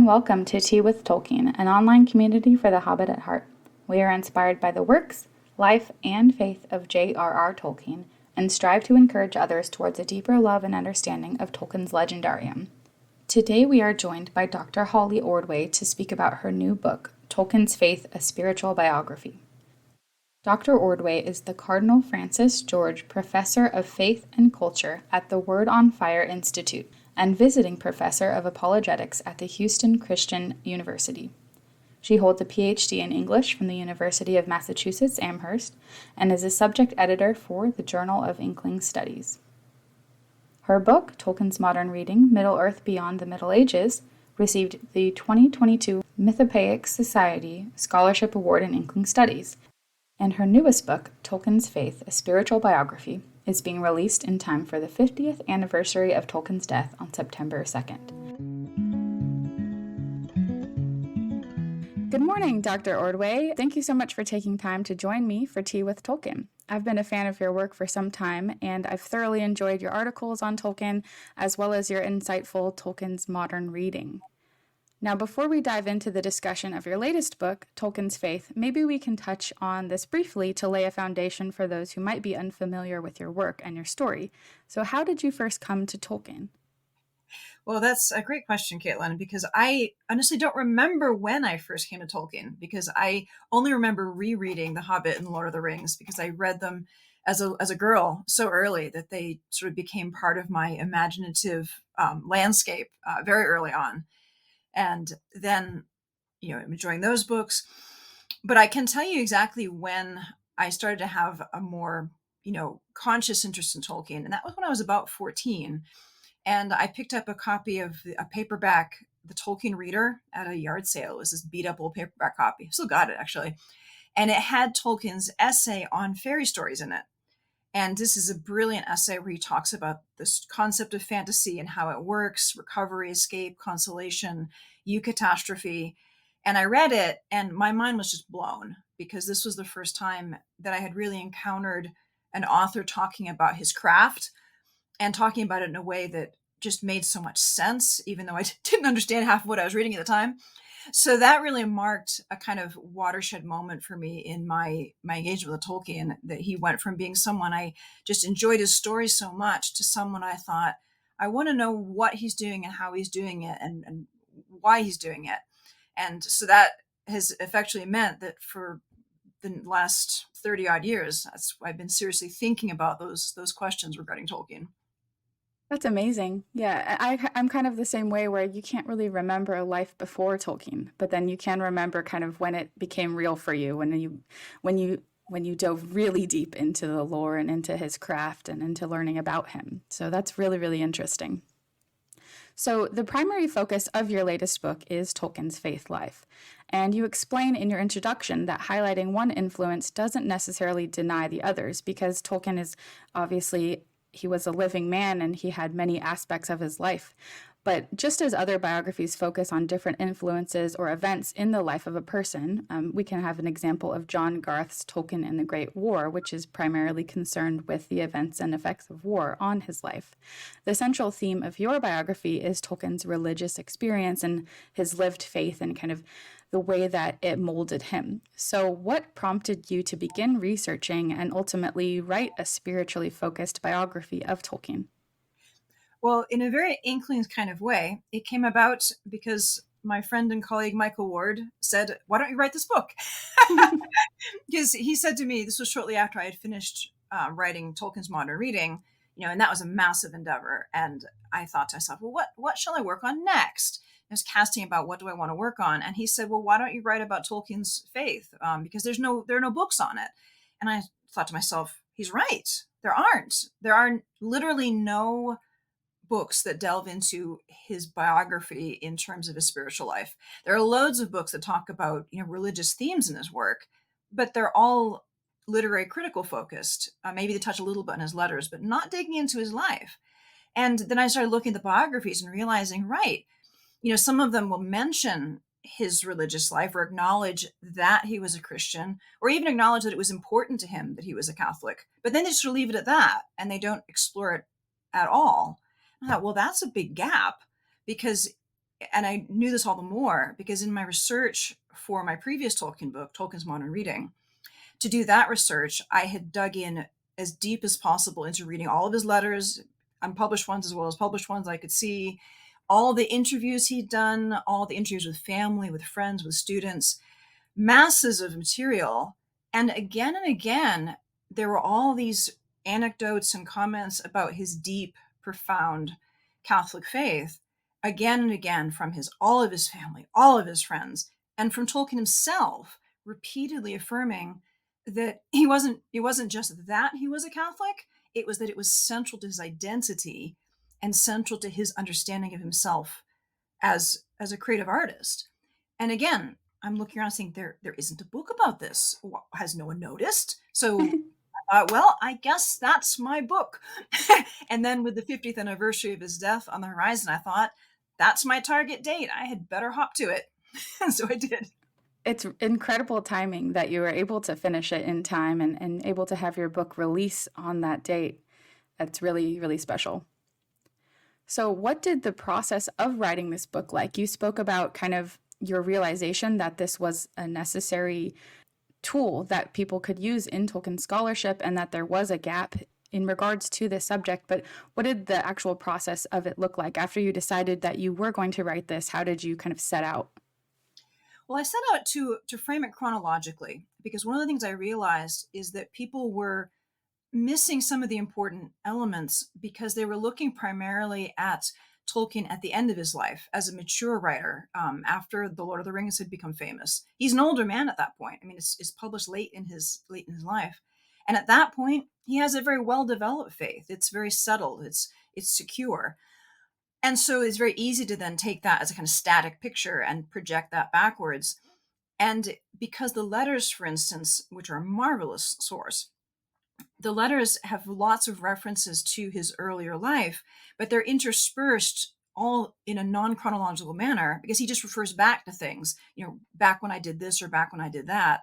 welcome to Tea with Tolkien, an online community for the Hobbit at heart. We are inspired by the works, life, and faith of J.R.R. Tolkien and strive to encourage others towards a deeper love and understanding of Tolkien's legendarium. Today we are joined by Dr. Holly Ordway to speak about her new book, Tolkien's Faith, A Spiritual Biography. Dr. Ordway is the Cardinal Francis George Professor of Faith and Culture at the Word on Fire Institute and visiting professor of apologetics at the Houston Christian University. She holds a PhD in English from the University of Massachusetts Amherst and is a subject editor for the Journal of Inkling Studies. Her book, Tolkien's Modern Reading, Middle-earth Beyond the Middle Ages, received the 2022 Mythopoeic Society Scholarship Award in Inkling Studies, and her newest book, Tolkien's Faith, A Spiritual Biography, is being released in time for the 50th anniversary of Tolkien's death on September 2nd. Good morning, Dr. Ordway. Thank you so much for taking time to join me for Tea with Tolkien. I've been a fan of your work for some time, and I've thoroughly enjoyed your articles on Tolkien, as well as your insightful Tolkien's Modern Reading. Now, before we dive into the discussion of your latest book, Tolkien's Faith, maybe we can touch on this briefly to lay a foundation for those who might be unfamiliar with your work and your story. So how did you first come to Tolkien? Well, that's a great question, Caitlin, because I honestly don't remember when I first came to Tolkien, because I only remember rereading The Hobbit and Lord of the Rings, because I read them as a girl so early that they sort of became part of my imaginative landscape very early on. And then, I'm enjoying those books. But I can tell you exactly when I started to have a more, conscious interest in Tolkien. And that was when I was about 14. And I picked up a copy of a paperback, The Tolkien Reader, at a yard sale. It was this beat up old paperback copy. Still got it, actually. And it had Tolkien's essay on fairy stories in it. And this is a brilliant essay where he talks about this concept of fantasy and how it works: recovery, escape, consolation, eucatastrophe. And I read it and my mind was just blown, because this was the first time that I had really encountered an author talking about his craft and talking about it in a way that just made so much sense, even though I didn't understand half of what I was reading at the time. So that really marked a kind of watershed moment for me in my engagement with Tolkien, that he went from being someone I just enjoyed his stories so much to someone I thought, I want to know what he's doing and how he's doing it and why he's doing it. And so that has effectively meant that for the last 30 odd years, I've been seriously thinking about those questions regarding Tolkien. That's amazing. Yeah, I'm kind of the same way, where you can't really remember a life before Tolkien, but then you can remember kind of when it became real for you, when you dove really deep into the lore and into his craft and into learning about him. So that's really, really interesting. So the primary focus of your latest book is Tolkien's faith life. And you explain in your introduction that highlighting one influence doesn't necessarily deny the others, because Tolkien is obviously, he was a living man and he had many aspects of his life. But just as other biographies focus on different influences or events in the life of a person, we can have an example of John Garth's Tolkien and the Great War, which is primarily concerned with the events and effects of war on his life. The central theme of your biography is Tolkien's religious experience and his lived faith and kind of the way that it molded him. So what prompted you to begin researching and ultimately write a spiritually focused biography of Tolkien? Well, in a very Inklings kind of way, it came about because my friend and colleague Michael Ward said, "Why don't you write this book?" Because he said to me, this was shortly after I had finished writing Tolkien's Modern Reading, and that was a massive endeavor. And I thought to myself, well, what shall I work on next? I was casting about what do I want to work on, and he said, well, why don't you write about Tolkien's faith? Because there are no books on it. And I thought to myself, he's right. There aren't. There are literally no books that delve into his biography in terms of his spiritual life. There are loads of books that talk about religious themes in his work, but they're all literary critical focused. Maybe they touch a little bit on his letters, but not digging into his life. And then I started looking at the biographies and realizing, right, some of them will mention his religious life or acknowledge that he was a Christian, or even acknowledge that it was important to him that he was a Catholic, but then they just leave it at that and they don't explore it at all. I thought, well, that's a big gap, because and I knew this all the more because in my research for my previous Tolkien book, Tolkien's Modern Reading, to do that research, I had dug in as deep as possible into reading all of his letters, unpublished ones as well as published ones I could see, all the interviews he'd done, all the interviews with family, with friends, with students, masses of material. And again, there were all these anecdotes and comments about his deep, profound Catholic faith, again and again from all of his family, all of his friends, and from Tolkien himself, repeatedly affirming that it wasn't just that he was a Catholic, it was that it was central to his identity and central to his understanding of himself as a creative artist. And again, I'm looking around saying there isn't a book about this. Has no one noticed? So well, I guess that's my book. And then with the 50th anniversary of his death on the horizon, I thought, that's my target date. I had better hop to it. And so I did. It's incredible timing that you were able to finish it in time and able to have your book release on that date. That's really, really special. So, what did the process of writing this book like? You spoke about kind of your realization that this was a necessary tool that people could use in Tolkien scholarship and that there was a gap in regards to this subject. But what did the actual process of it look like after you decided that you were going to write this? How did you kind of set out? Well, I set out to frame it chronologically because one of the things I realized is that people were missing some of the important elements because they were looking primarily at Tolkien at the end of his life as a mature writer, after The Lord of the Rings had become famous. He's an older man at that point. I mean, it's published late in his life, and at that point, he has a very well developed faith. It's very settled. It's secure. And so it's very easy to then take that as a kind of static picture and project that backwards. And because the letters, for instance, which are a marvelous source, the letters have lots of references to his earlier life, but they're interspersed all in a non-chronological manner because he just refers back to things, back when I did this or back when I did that.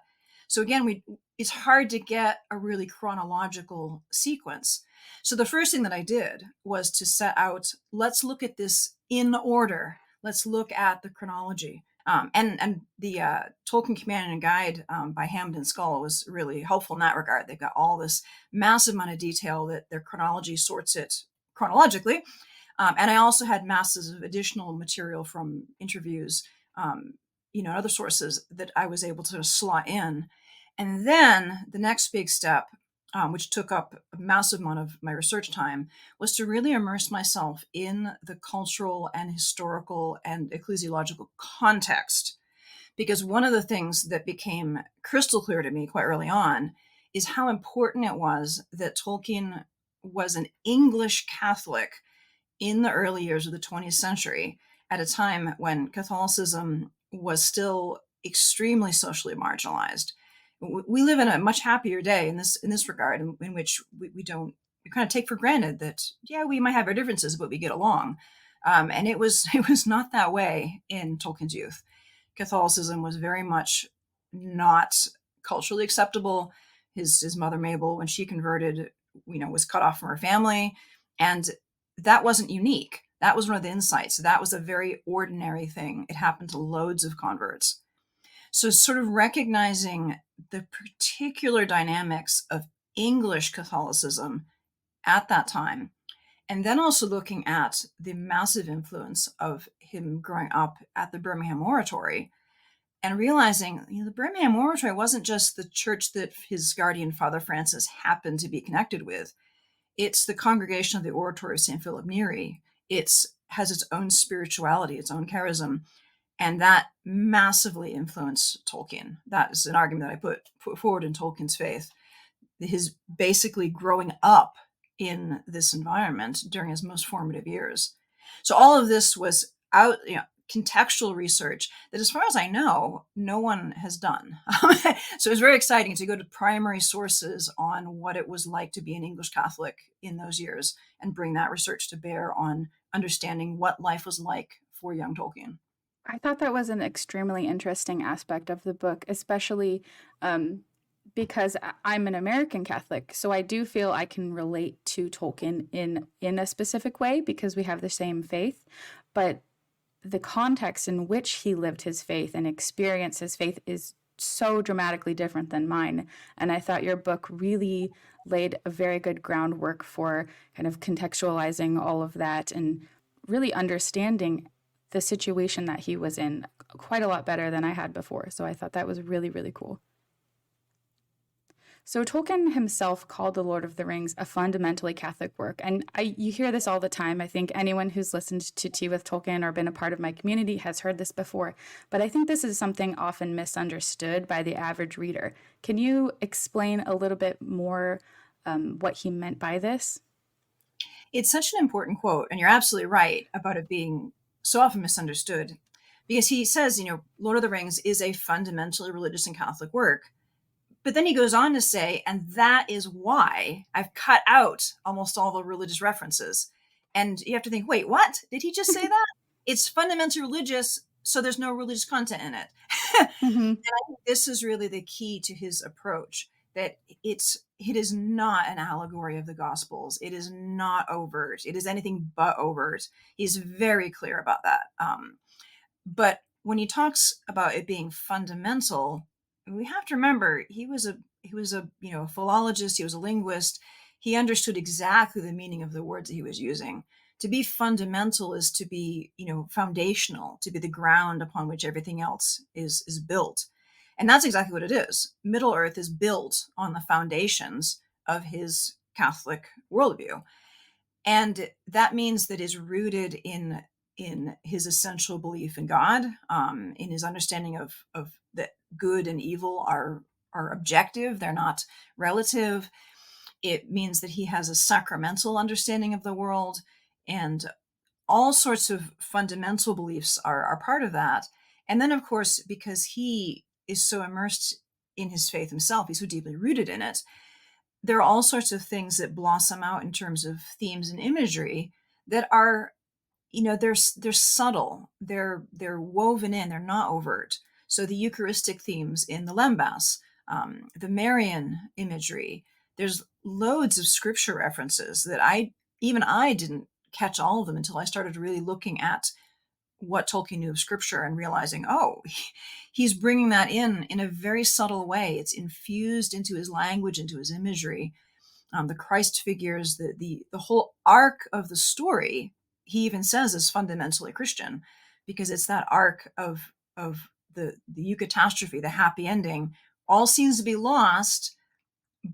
So again, it's hard to get a really chronological sequence. So the first thing that I did was to set out, let's look at this in order. Let's look at the chronology. And the Tolkien Companion Guide by Hammond and Scull was really helpful in that regard. They've got all this massive amount of detail that their chronology sorts it chronologically. And I also had masses of additional material from interviews, other sources that I was able to slot in. And then the next big step, which took up a massive amount of my research time, was to really immerse myself in the cultural and historical and ecclesiological context. Because one of the things that became crystal clear to me quite early on is how important it was that Tolkien was an English Catholic in the early years of the 20th century, at a time when Catholicism was still extremely socially marginalized. We live in a much happier day in this regard, in which we kind of take for granted that, yeah, we might have our differences, but we get along. And it was not that way in Tolkien's youth. Catholicism was very much not culturally acceptable. His mother Mabel, when she converted, was cut off from her family, and that wasn't unique. That was one of the insights. That was a very ordinary thing. It happened to loads of converts. So sort of recognizing the particular dynamics of English Catholicism at that time, and then also looking at the massive influence of him growing up at the Birmingham Oratory, and realizing, the Birmingham Oratory wasn't just the church that his guardian, Father Francis, happened to be connected with. It's the congregation of the Oratory of St. Philip Neri. It has its own spirituality, its own charism, and that massively influenced Tolkien. That is an argument that I put forward in Tolkien's faith. His basically growing up in this environment during his most formative years. So all of this was out, contextual research that, as far as I know, no one has done. So it was very exciting to go to primary sources on what it was like to be an English Catholic in those years and bring that research to bear on understanding what life was like for young Tolkien. I thought that was an extremely interesting aspect of the book, especially because I'm an American Catholic. So I do feel I can relate to Tolkien in a specific way because we have the same faith. But the context in which he lived his faith and experienced his faith is so dramatically different than mine. And I thought your book really laid a very good groundwork for kind of contextualizing all of that and really understanding the situation that he was in quite a lot better than I had before. So I thought that was really, really cool. So Tolkien himself called The Lord of the Rings a fundamentally Catholic work. And you hear this all the time. I think anyone who's listened to Tea with Tolkien or been a part of my community has heard this before. But I think this is something often misunderstood by the average reader. Can you explain a little bit more what he meant by this? It's such an important quote, and you're absolutely right about it being so often misunderstood. Because he says, Lord of the Rings is a fundamentally religious and Catholic work. But then he goes on to say, and that is why I've cut out almost all the religious references. And you have to think, wait, what? Did he just say that? It's fundamentally religious, so there's no religious content in it. Mm-hmm. And I think this is really the key to his approach, that it is not an allegory of the Gospels. It is not overt. It is anything but overt. He's very clear about that. But when he talks about it being fundamental, we have to remember he was a philologist. He was a linguist. He understood exactly the meaning of the words that he was using. To be fundamental is to be foundational, to be the ground upon which everything else is built. And that's exactly what it is. Middle Earth is built on the foundations of his Catholic worldview. And that means that is rooted in his essential belief in God, in his understanding of that good and evil are objective, they're not relative. It means that he has a sacramental understanding of the world, and all sorts of fundamental beliefs are part of that. And then, of course, because he is so immersed in his faith himself, he's so deeply rooted in it, there are all sorts of things that blossom out in terms of themes and imagery that are, they're subtle, they're woven in, they're not overt. So the Eucharistic themes in the Lembas, the Marian imagery, there's loads of scripture references that I didn't catch all of them until I started really looking at what Tolkien knew of scripture and realizing, he's bringing that in a very subtle way. It's infused into his language, into his imagery. The Christ figures, the whole arc of the story, he even says is fundamentally Christian, because it's that arc of the eucatastrophe, the happy ending. All seems to be lost,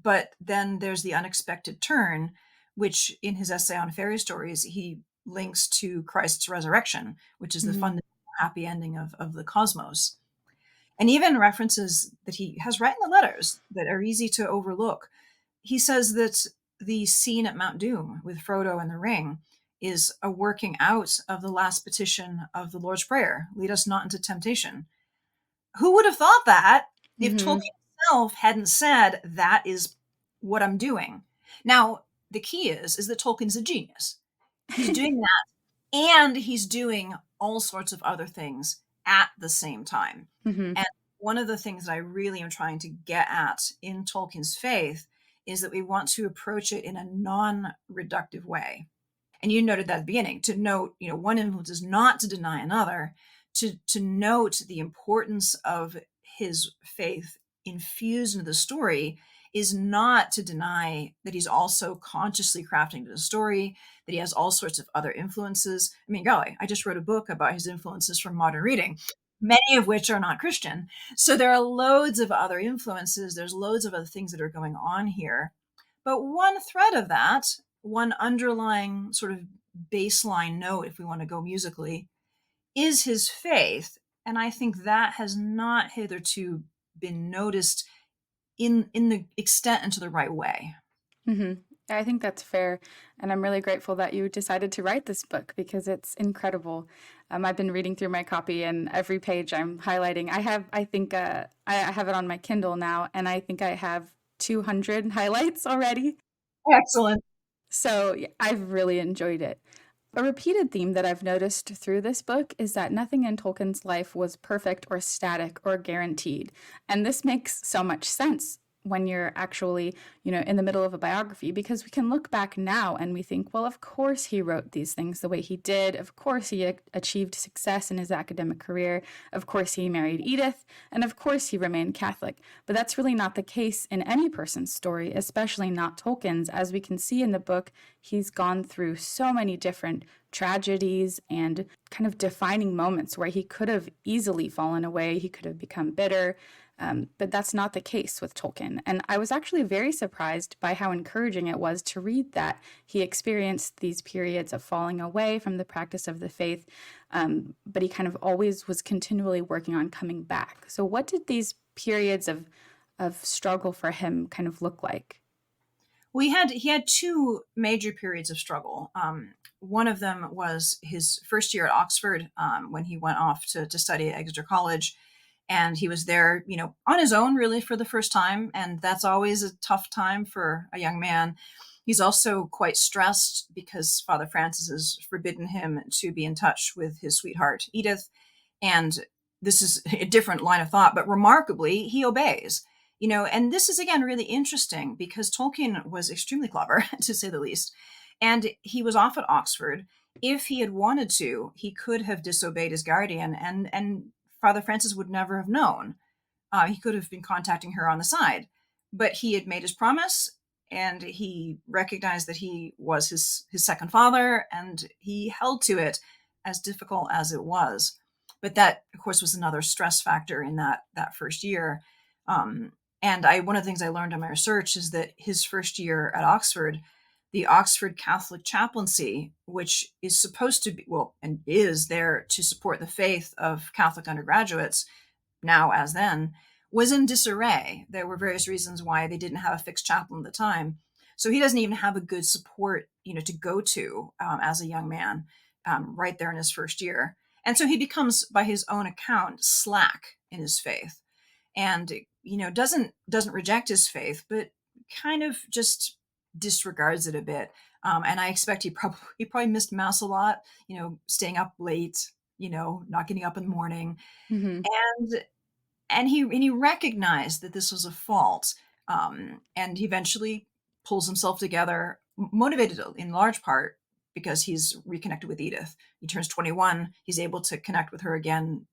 but then there's the unexpected turn, which in his essay on fairy stories, he links to Christ's resurrection, which is the fundamental happy ending of the cosmos. And even references that he has right in the letters that are easy to overlook. He says that the scene at Mount Doom with Frodo and the ring is a working out of the last petition of the Lord's Prayer, lead us not into temptation. Who would have thought that if Tolkien himself hadn't said that is what I'm doing? Now, the key is that Tolkien's a genius. He's doing that, and he's doing all sorts of other things at the same time. Mm-hmm. And one of the things that I really am trying to get at in Tolkien's faith is that we want to approach it in a non-reductive way. And you noted that at the beginning, to note, one influence is not to deny another, to note the importance of his faith infused into the story is not to deny that he's also consciously crafting the story, that he has all sorts of other influences. I mean, golly, I just wrote a book about his influences from modern reading, many of which are not Christian. So there are loads of other influences. There's loads of other things that are going on here. But one thread of that, one underlying sort of baseline note, if we want to go musically, is his faith. And I think that has not hitherto been noticed in the extent and to the right way. Mm-hmm. I think that's fair. And I'm really grateful that you decided to write this book because it's incredible. I've been reading through my copy and every page I'm highlighting. I have it on my Kindle now, and I think I have 200 highlights already. Excellent. So I've really enjoyed it. A repeated theme that I've noticed through this book is that nothing in Tolkien's life was perfect or static or guaranteed. And this makes so much sense. when you're actually, in the middle of a biography, because we can look back now and we think, well, of course he wrote these things the way he did. Of course he achieved success in his academic career. Of course he married Edith. And of course he remained Catholic. But that's really not the case in any person's story, especially not Tolkien's. As we can see in the book, he's gone through so many different tragedies and kind of defining moments where he could have easily fallen away. He could have become bitter. But that's not the case with Tolkien. And I was actually very surprised by how encouraging it was to read that he experienced these periods of falling away from the practice of the faith, but he kind of always was continually working on coming back. So what did these periods of struggle for him kind of look like? Well, he had two major periods of struggle. One of them was his first year at Oxford, when he went off to study at Exeter College. And he was there, on his own, really, for the first time. And that's always a tough time for a young man. He's also quite stressed because Father Francis has forbidden him to be in touch with his sweetheart, Edith. And this is a different line of thought, but remarkably, he obeys. And this is, again, really interesting because Tolkien was extremely clever, to say the least. And he was off at Oxford. If he had wanted to, he could have disobeyed his guardian, and Father Francis would never have known. He could have been contacting her on the side, but he had made his promise, and he recognized that he was his second father, and he held to it, as difficult as it was. But that, of course, was another stress factor in that first year. And one of the things I learned in my research is that his first year at Oxford, the Oxford Catholic chaplaincy, which is supposed to be, well, and is there to support the faith of Catholic undergraduates, now as then, was in disarray. There were various reasons why they didn't have a fixed chaplain at the time. So he doesn't even have a good support, to go to as a young man, right there in his first year. And so he becomes, by his own account, slack in his faith, and doesn't reject his faith, but kind of just disregards it a bit. And I expect he probably missed mass a lot, staying up late, not getting up in the morning. Mm-hmm. And he recognized that this was a fault. And he eventually pulls himself together, motivated in large part because he's reconnected with Edith. He turns 21. He's able to connect with her again,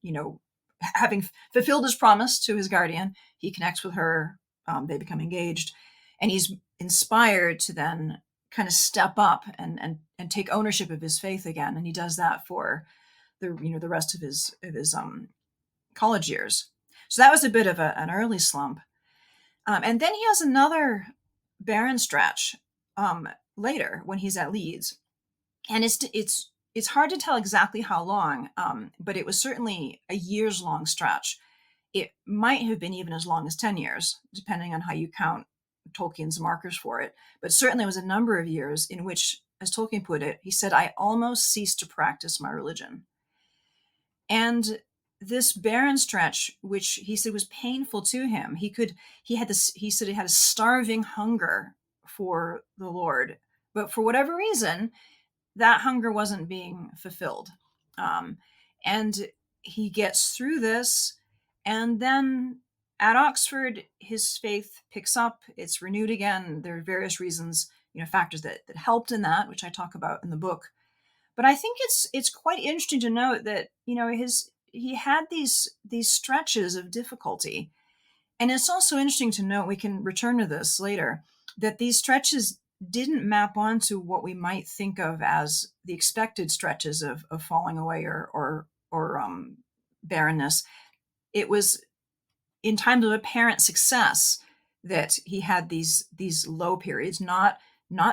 having fulfilled his promise to his guardian. He connects with her. They become engaged. And he's inspired to then kind of step up and take ownership of his faith again. And he does that for the rest of his college years. So that was a bit of an early slump. And then he has another barren stretch later when he's at Leeds. And it's hard to tell exactly how long, but it was certainly a years-long stretch. It might have been even as long as 10 years, depending on how you count Tolkien's markers for it. But certainly it was a number of years in which, as Tolkien put it, he said, "I almost ceased to practice my religion." And this barren stretch, which he said was painful to him, he said he had a starving hunger for the Lord. But for whatever reason, that hunger wasn't being fulfilled. And he gets through this, and then at Oxford, his faith picks up, it's renewed again. There are various reasons, factors that helped in that, which I talk about in the book. But I think it's quite interesting to note that, he had these stretches of difficulty. And it's also interesting to note, we can return to this later, that these stretches didn't map onto what we might think of as the expected stretches of falling away or barrenness. It was in times of apparent success that he had these low periods, not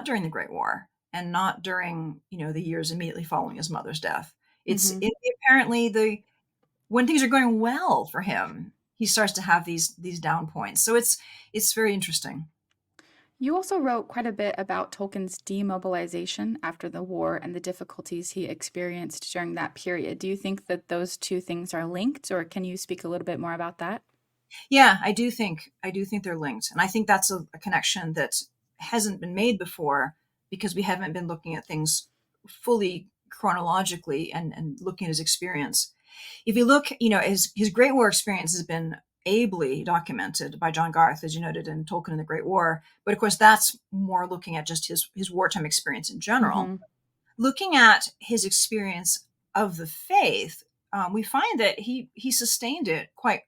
during the Great War and not during the years immediately following his mother's death. Mm-hmm. Apparently when things are going well for him, he starts to have these down points. So it's very interesting. You also wrote quite a bit about Tolkien's demobilization after the war and the difficulties he experienced during that period. Do you think that those two things are linked, or can you speak a little bit more about that? Yeah, I do think they're linked. And I think that's a connection that hasn't been made before because we haven't been looking at things fully chronologically and looking at his experience. If you look, his Great War experience has been ably documented by John Garth, as you noted, in Tolkien and the Great War. But of course, that's more looking at just his wartime experience in general. Hmm. Looking at his experience of the faith, we find that he sustained it quite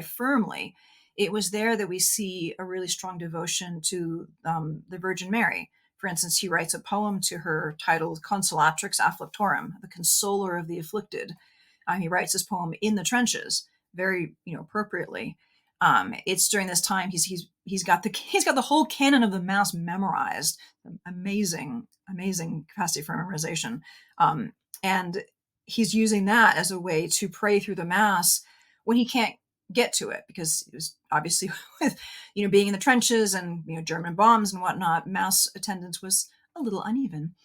firmly. It was there that we see a really strong devotion to the Virgin Mary. For instance, he writes a poem to her titled Consolatrix Afflictorum, the consoler of the afflicted. He writes this poem in the trenches, very appropriately. It's during this time he's got the whole canon of the Mass memorized. Amazing capacity for memorization, and he's using that as a way to pray through the Mass when he can't get to it, because it was obviously with being in the trenches and German bombs and whatnot, Mass attendance was a little uneven.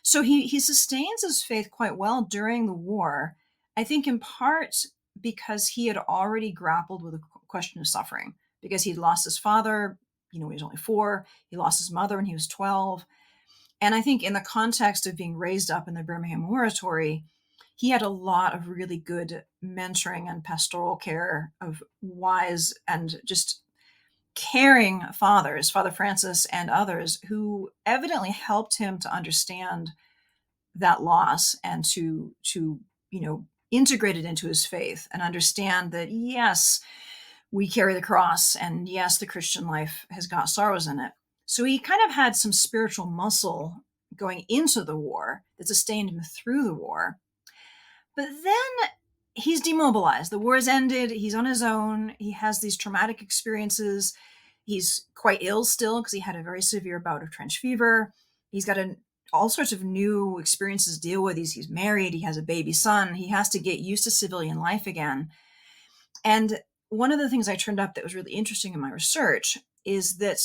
So he sustains his faith quite well during the war, I think in part because he had already grappled with the question of suffering, because he'd lost his father, when he was only 4, he lost his mother when he was 12. And I think in the context of being raised up in the Birmingham Oratory, he had a lot of really good mentoring and pastoral care of wise and just caring fathers, Father Francis and others, who evidently helped him to understand that loss and to integrate it into his faith and understand that, yes, we carry the cross, and yes, the Christian life has got sorrows in it. So he kind of had some spiritual muscle going into the war that sustained him through the war. But then he's demobilized. The war has ended. He's on his own. He has these traumatic experiences. He's quite ill still because he had a very severe bout of trench fever. He's got all sorts of new experiences to deal with. He's married. He has a baby son. He has to get used to civilian life again. And one of the things I turned up that was really interesting in my research is that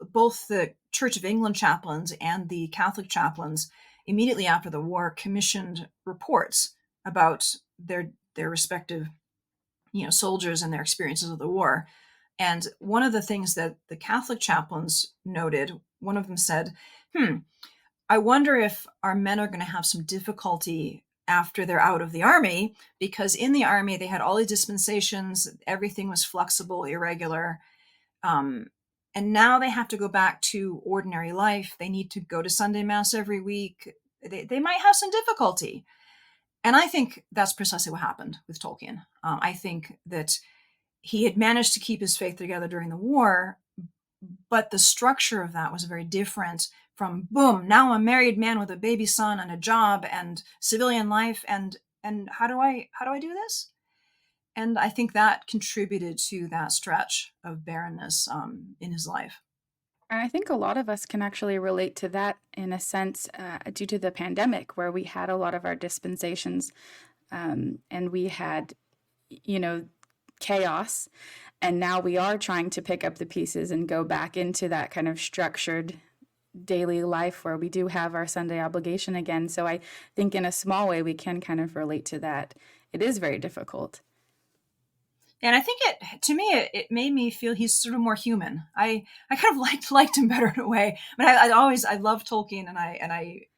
both the Church of England chaplains and the Catholic chaplains immediately after the war commissioned reports about their respective soldiers and their experiences of the war. And one of the things that the Catholic chaplains noted, one of them said, I wonder if our men are going to have some difficulty after they're out of the army, because in the army they had all these dispensations, everything was flexible, irregular, and now they have to go back to ordinary life. They need to go to Sunday Mass every week. They might have some difficulty. And I think that's precisely what happened with Tolkien. I think that he had managed to keep his faith together during the war, but the structure of that was very different from, boom, now I'm a married man with a baby son and a job and civilian life, and how do I do this? And I think that contributed to that stretch of barrenness in his life. And I think a lot of us can actually relate to that in a sense due to the pandemic, where we had a lot of our dispensations and we had, chaos. And now we are trying to pick up the pieces and go back into that kind of structured daily life where we do have our Sunday obligation again. So I think in a small way, we can kind of relate to that. It is very difficult. And I think it made me feel he's sort of more human. I kind of liked him better in a way. I mean, I love Tolkien, and I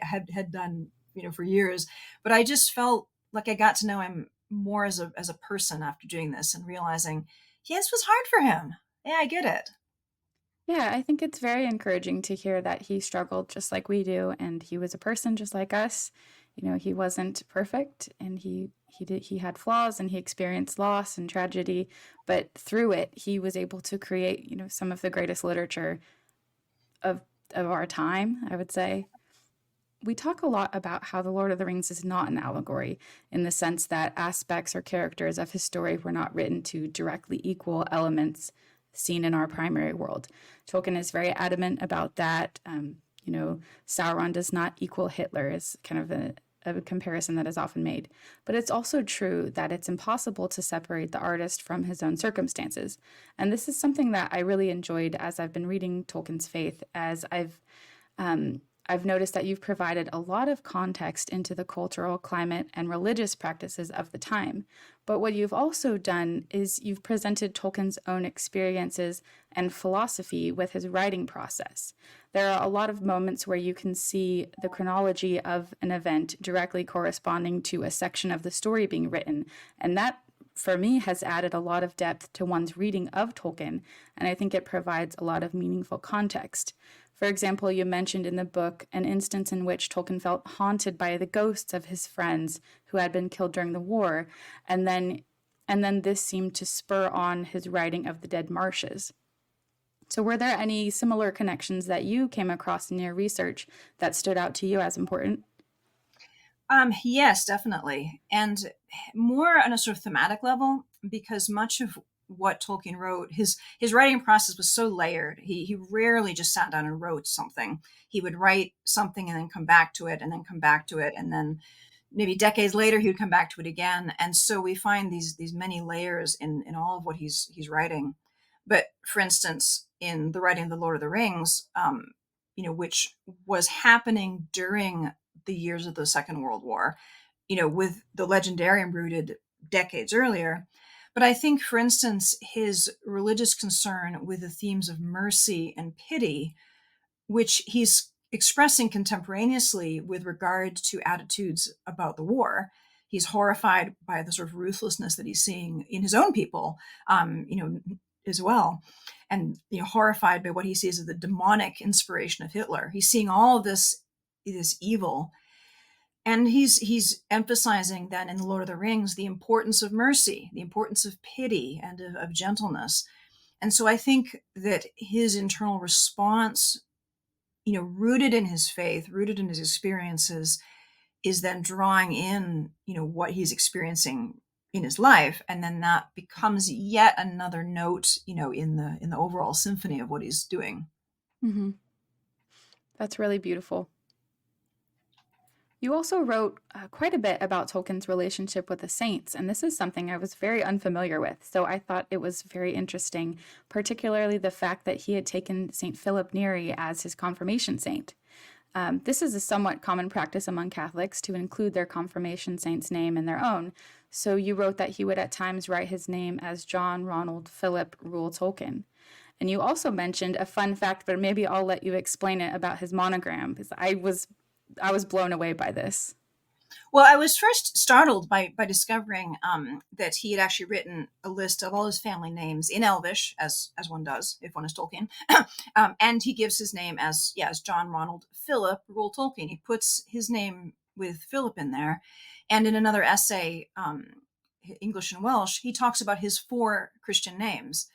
had done for years, but I just felt like I got to know him more as a person after doing this and realizing, yeah, this was hard for him. Yeah, I get it. Yeah, I think it's very encouraging to hear that he struggled just like we do, and he was a person just like us. He wasn't perfect, and he had flaws, and he experienced loss and tragedy, but through it, he was able to create, some of the greatest literature of our time, I would say. We talk a lot about how The Lord of the Rings is not an allegory in the sense that aspects or characters of his story were not written to directly equal elements seen in our primary world. Tolkien is very adamant about that. Sauron does not equal Hitler is kind of a comparison that is often made. But it's also true that it's impossible to separate the artist from his own circumstances. And this is something that I really enjoyed as I've been reading Tolkien's Faith, as I've noticed that you've provided a lot of context into the cultural, climate, and religious practices of the time. But what you've also done is you've presented Tolkien's own experiences and philosophy with his writing process. There are a lot of moments where you can see the chronology of an event directly corresponding to a section of the story being written, and that for me, has added a lot of depth to one's reading of Tolkien, and I think it provides a lot of meaningful context. For example, you mentioned in the book an instance in which Tolkien felt haunted by the ghosts of his friends who had been killed during the war, and then this seemed to spur on his writing of the Dead Marshes. So were there any similar connections that you came across in your research that stood out to you as important? Yes, definitely. And more on a sort of thematic level, because much of what Tolkien wrote, his writing process was so layered. He rarely just sat down and wrote something. He would write something and then come back to it and then come back to it. And then maybe decades later he would come back to it again. And so we find these many layers in all of what he's writing. But for instance, in the writing of the Lord of the Rings, which was happening during the years of the Second World War, with the legendarium rooted decades earlier. But I think, for instance, his religious concern with the themes of mercy and pity, which he's expressing contemporaneously with regard to attitudes about the war. He's horrified by the sort of ruthlessness that he's seeing in his own people, as well, and horrified by what he sees as the demonic inspiration of Hitler. He's seeing all of this evil, and he's emphasizing then in the Lord of the Rings the importance of mercy, the importance of pity, and of gentleness. And so I think that his internal response, rooted in his faith, rooted in his experiences, is then drawing in, what he's experiencing in his life, and then that becomes yet another note, in the overall symphony of what he's doing. Mm-hmm. That's really beautiful. You also wrote quite a bit about Tolkien's relationship with the saints, and this is something I was very unfamiliar with, so I thought it was very interesting, particularly the fact that he had taken St. Philip Neri as his confirmation saint. This is a somewhat common practice among Catholics to include their confirmation saint's name in their own, so you wrote that he would at times write his name as John Ronald Philip Rule Tolkien. And you also mentioned a fun fact, but maybe I'll let you explain it, about his monogram, because I was blown away by this. Well, I was first startled by discovering that he had actually written a list of all his family names in Elvish, as one does if one is Tolkien, and he gives his name as John Ronald Philip Rule Tolkien. He puts his name with Philip in there, and in another essay, English and Welsh, he talks about his 4 Christian names.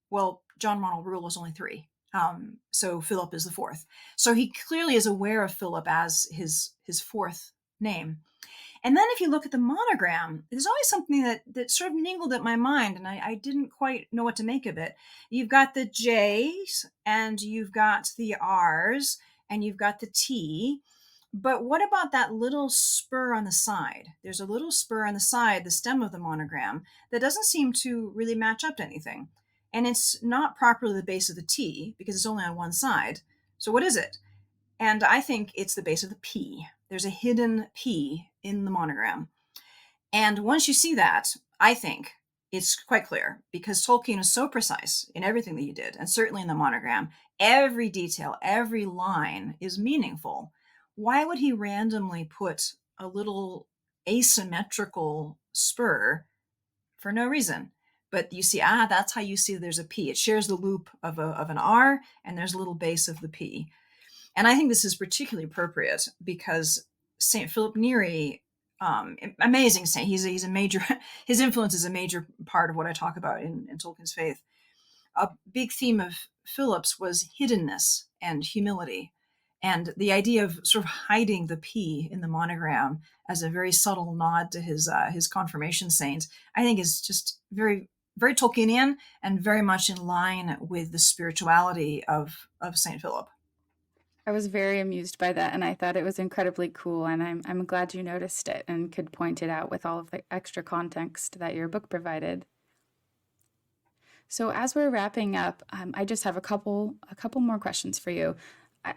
Well, John Ronald Rule was only 3. So Philip is the 4th. So he clearly is aware of Philip as his 4th name. And then if you look at the monogram, there's always something that sort of ningled at my mind, and I didn't quite know what to make of it. You've got the J's, and you've got the R's, and you've got the T. But what about that little spur on the side? There's a little spur on the side, the stem of the monogram, that doesn't seem to really match up to anything. And it's not properly the base of the T because it's only on one side. So what is it? And I think it's the base of the P. There's a hidden P in the monogram. And once you see that, I think it's quite clear, because Tolkien is so precise in everything that he did, and certainly in the monogram. Every detail, every line is meaningful. Why would he randomly put a little asymmetrical spur for no reason? But you see, that's how you see there's a P. It shares the loop of an R, and there's a little base of the P. And I think this is particularly appropriate because St. Philip Neri, amazing saint. He's a major, his influence is a major part of what I talk about in Tolkien's faith. A big theme of Philip's was hiddenness and humility. And the idea of sort of hiding the P in the monogram as a very subtle nod to his confirmation saint, I think is just very, very Tolkienian and very much in line with the spirituality of St. Philip. I was very amused by that, and I thought it was incredibly cool, and I'm glad you noticed it and could point it out with all of the extra context that your book provided. So as we're wrapping up, I just have a couple more questions for you.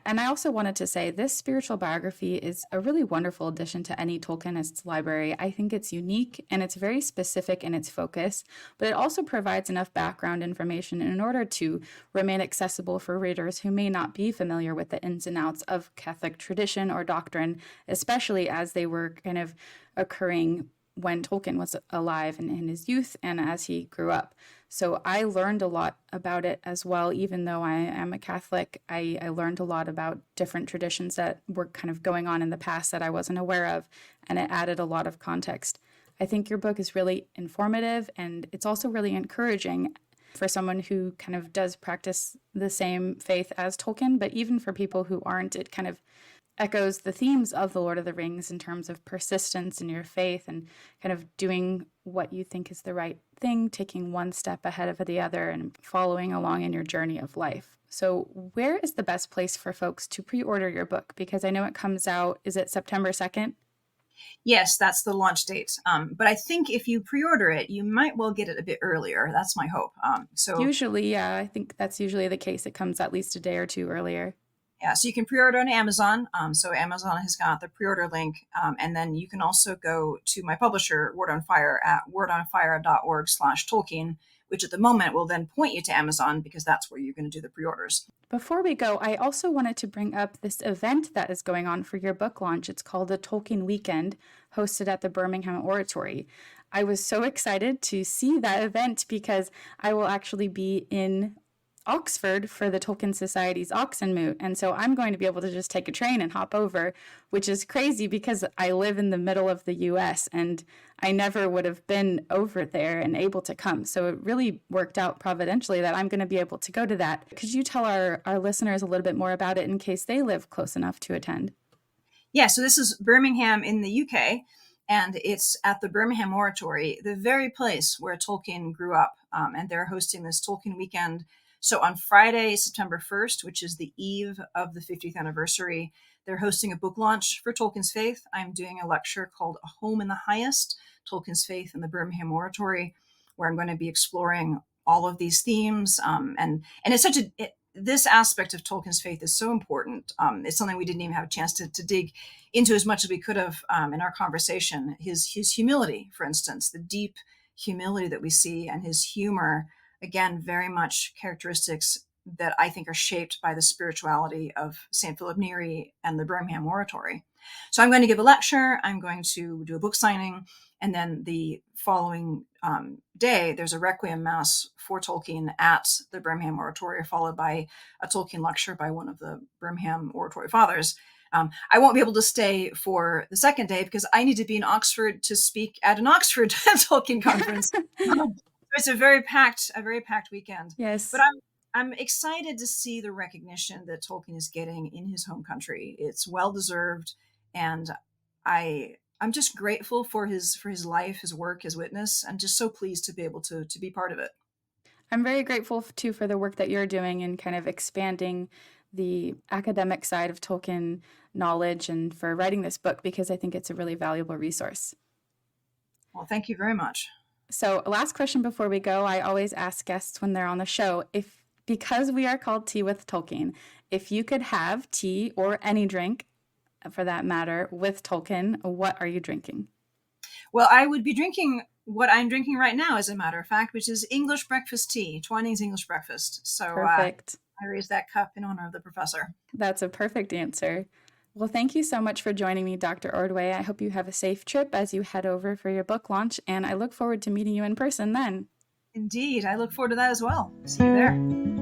And I also wanted to say this spiritual biography is a really wonderful addition to any Tolkienist's library. I think it's unique and it's very specific in its focus, but it also provides enough background information in order to remain accessible for readers who may not be familiar with the ins and outs of Catholic tradition or doctrine, especially as they were kind of occurring when Tolkien was alive and in his youth and as he grew up. So I learned a lot about it as well. Even though I am a Catholic, I learned a lot about different traditions that were kind of going on in the past that I wasn't aware of, and it added a lot of context. I think your book is really informative, and it's also really encouraging for someone who kind of does practice the same faith as Tolkien, but even for people who aren't, it kind of echoes the themes of The Lord of the Rings in terms of persistence in your faith and kind of doing what you think is the right thing, taking one step ahead of the other and following along in your journey of life. So where is the best place for folks to pre-order your book? Because I know it comes out, is it September 2nd? Yes, that's the launch date. But I think if you pre-order it, you might well get it a bit earlier. That's my hope. Usually, yeah, I think that's usually the case. It comes at least a day or two earlier. Yeah, so you can pre-order on Amazon. So Amazon has got the pre-order link. And then you can also go to my publisher, Word on Fire, at wordonfire.org/Tolkien, which at the moment will then point you to Amazon because that's where you're going to do the pre-orders. Before we go, I also wanted to bring up this event that is going on for your book launch. It's called the Tolkien Weekend, hosted at the Birmingham Oratory. I was so excited to see that event because I will actually be in Oxford for the Tolkien Society's Oxenmoot. And so I'm going to be able to just take a train and hop over, which is crazy because I live in the middle of the US and I never would have been over there and able to come. So it really worked out providentially that I'm going to be able to go to that. Could you tell our listeners a little bit more about it in case they live close enough to attend? Yeah, so this is Birmingham in the UK, and it's at the Birmingham Oratory, the very place where Tolkien grew up. And they're hosting this Tolkien weekend. So on Friday, September 1st, which is the eve of the 50th anniversary, they're hosting a book launch for Tolkien's Faith. I'm doing a lecture called A Home in the Highest, Tolkien's Faith in the Birmingham Oratory, where I'm going to be exploring all of these themes. And it's this aspect of Tolkien's faith is so important. It's something we didn't even have a chance to dig into as much as we could have in our conversation. His humility, for instance, the deep humility that we see, and his humor, again, very much characteristics that I think are shaped by the spirituality of St. Philip Neri and the Birmingham Oratory. So I'm going to give a lecture, I'm going to do a book signing, and then the following day, there's a Requiem Mass for Tolkien at the Birmingham Oratory, followed by a Tolkien lecture by one of the Birmingham Oratory fathers. I won't be able to stay for the second day because I need to be in Oxford to speak at an Oxford Tolkien conference. It's a very packed weekend. Yes. But I'm excited to see the recognition that Tolkien is getting in his home country. It's well deserved, and I'm just grateful for his life, his work, his witness, and just so pleased to be able to be part of it. I'm very grateful too for the work that you're doing in kind of expanding the academic side of Tolkien knowledge and for writing this book because I think it's a really valuable resource. Well, thank you very much. So, last question before we go, I always ask guests when they're on the show, because we are called Tea with Tolkien, if you could have tea or any drink, for that matter, with Tolkien, what are you drinking? Well, I would be drinking what I'm drinking right now, as a matter of fact, which is English breakfast tea, Twinings English breakfast. So perfect. I raised that cup in honor of the professor. That's a perfect answer. Well, thank you so much for joining me, Dr. Ordway. I hope you have a safe trip as you head over for your book launch, and I look forward to meeting you in person then. Indeed. I look forward to that as well. See you there.